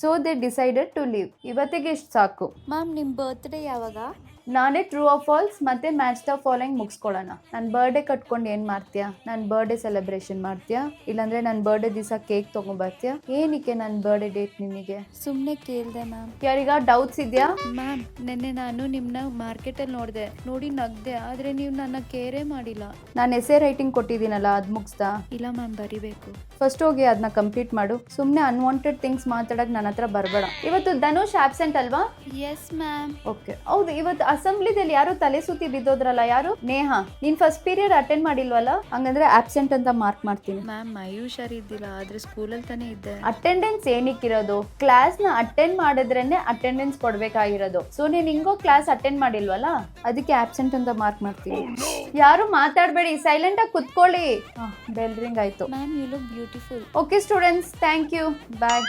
So they decided to leave. ಇವತ್ತಿಗೆ ಇಷ್ಟು ಸಾಕು. ಮ್ಯಾಮ್ ನಿಮ್ಮ ಬರ್ತ್ಡೇ ಯಾವಾಗ? ನಾನೇ ಟ್ರೂ ಆರ್ ಫಾಲ್ಸ್ ಮತ್ತೆ ಮ್ಯಾಚ್ ದ ಫಾಲೋಯಿಂಗ್ ಮುಗಿಸ್ಕೊಳ್ಳೋಣ. ನನ್ನ ಬರ್ಡೇ ಕಟ್ಕೊಂಡು ಏನು ಮಾಡ್ತೀಯಾ? ನನ್ನ ಬರ್ಡೇ ಸೆಲೆಬ್ರೇಷನ್ ಮಾಡ್ತೀಯಾ, ಇಲ್ಲಾಂದ್ರೆ ನನ್ನ ಬರ್ಡೇ ದಿವಸ ಕೇಕ್ ತೊಗೊಂಬರ್ತೀಯಾ? ಏನಕ್ಕೆ ನನ್ನ ಬರ್ಡೇ ಡೇಟ್ ನಿನಗೆ? ಸುಮ್ಮನೆ ಕೇಳಿದೆ ಮ್ಯಾಮ್. ಯಾರಿಗ ಡೌಟ್ಸ್ ಇದೆಯಾ? ಮ್ಯಾಮ್ ನಿನ್ನೆ ನಾನು ನಿಮ್ಮನ್ನ ಮಾರ್ಕೆಟಲ್ಲಿ ನೋಡಿದೆ, ನೋಡಿ ನಗ್ದೆ, ಆದರೆ ನೀವು ನನ್ನ ಕೇರೇ ಮಾಡಿಲ್ಲ. ನಾನು ಎಸೆ ರೈಟಿಂಗ್ ಕೊಟ್ಟಿದ್ದೀನಲ್ಲ, ಅದು ಮುಗಿಸ್ದಾ? ಇಲ್ಲ ಮ್ಯಾಮ್, ಬರಿಬೇಕು. ಫಸ್ಟ್ ಹೋಗಿ ಅದನ್ನ ಕಂಪ್ಲೀಟ್ ಮಾಡು. ಸುಮ್ಮನೆ ಅನ್ವಾಂಟೆಡ್ ಥಿಂಗ್ಸ್ ಮಾತಾಡಕ್ಕೆ ನನ್ನ ಹತ್ರ ಬರಬೇಡ. ಇವತ್ತು ಧನುಷ್ ಆಬ್ಸೆಂಟ್ ಅಲ್ವಾ? Yes ma'am. ಓಕೆ, ಹೌದು. ಇವತ್ತು ಅಸೆಂಬ್ಲಿದಲ್ಲಿ ಯಾರು ತಲೆ ಸುತ್ತಿ ಬಿದ್ದೋದ್ರಲ್ಲ, ಯಾರು? ನೇಹಾ. ನೀನ್ ಫಸ್ಟ್ ಪೀರಿಯಡ್ ಅಟೆಂಡ್ ಮಾಡಿಲ್ವಲ್ಲ, ಹಂಗಂದ್ರೆ ಆಬ್ಸೆಂಟ್ ಅಂತ ಮಾರ್ಕ್ ಮಾಡ್ತೀನಿ. ಮ್ಯಾಮ್ ಮೈ ಹುಷಾರಿದ್ದಿಲ್ಲ, ಆದ್ರೆ ಸ್ಕೂಲಲ್ಲಿ ತಾನೇ ಇದ್ದೆ. ಅಟೆಂಡೆನ್ಸ್ ಏನಕ್ಕಿರೋದು? ಕ್ಲಾಸ್ ನ ಅಟೆಂಡ್ ಮಾಡಿದ್ರೇನೆ ಅಟೆಂಡೆನ್ಸ್ ಕೊಡ್ಬೇಕಾಗಿರೋದು. ಸೊ ನೀನ್ ಹಿಂಗೋ ಕ್ಲಾಸ್ ಅಟೆಂಡ್ ಮಾಡಿಲ್ವಲ್ಲ, ಅದಕ್ಕೆ ಆಬ್ಸೆಂಟ್ ಅಂತ ಮಾರ್ಕ್ ಮಾಡ್ತೀನಿ. ಯಾರು ಮಾತಾಡಬೇಡಿ, ಸೈಲೆಂಟ್ ಆಗಿ ಕುತ್ಕೊಳ್ಳಿ. ಬೆಲ್ ರಿಂಗ್ ಆಯ್ತು. Ma'am you look beautiful. Okay students, thank you, bye.